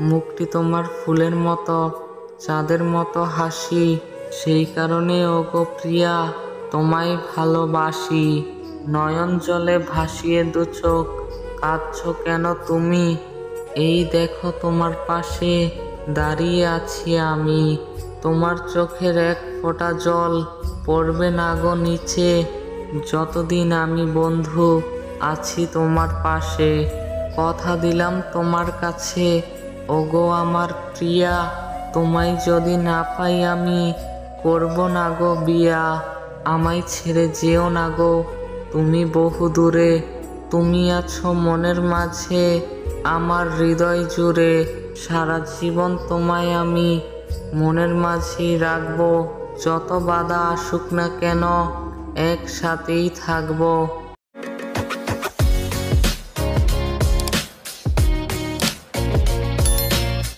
মুখটি তোমার ফুলের মতো, চাঁদের মতো হাসি। সেই কারণে ওগো প্রিয়া তোমায় ভালোবাসি। নয়ন জলে ভাসিয়ে দু চোখ, কাঁদছো কেন তুমি? এই দেখো তোমার পাশে দাঁড়িয়ে আছি আমি। তোমার চোখের এক ফোঁটা জল পড়বে না গো নিচে, যতদিন আমি বন্ধু আছি তোমার পাশে। কথা দিলাম তোমার কাছে ওগো আমার প্রিয়া, তোমায় যদি না পাই আমি করব না গো বিয়া। আমায় ছেড়ে যেও না গো তুমি বহু দূরে, তুমি আছো মনের মাঝে আমার হৃদয় জুড়ে। সারা জীবন তোমায় আমি মনের মাঝেই রাখবো, যত বাধা আসুক না কেন একসাথেই থাকবো।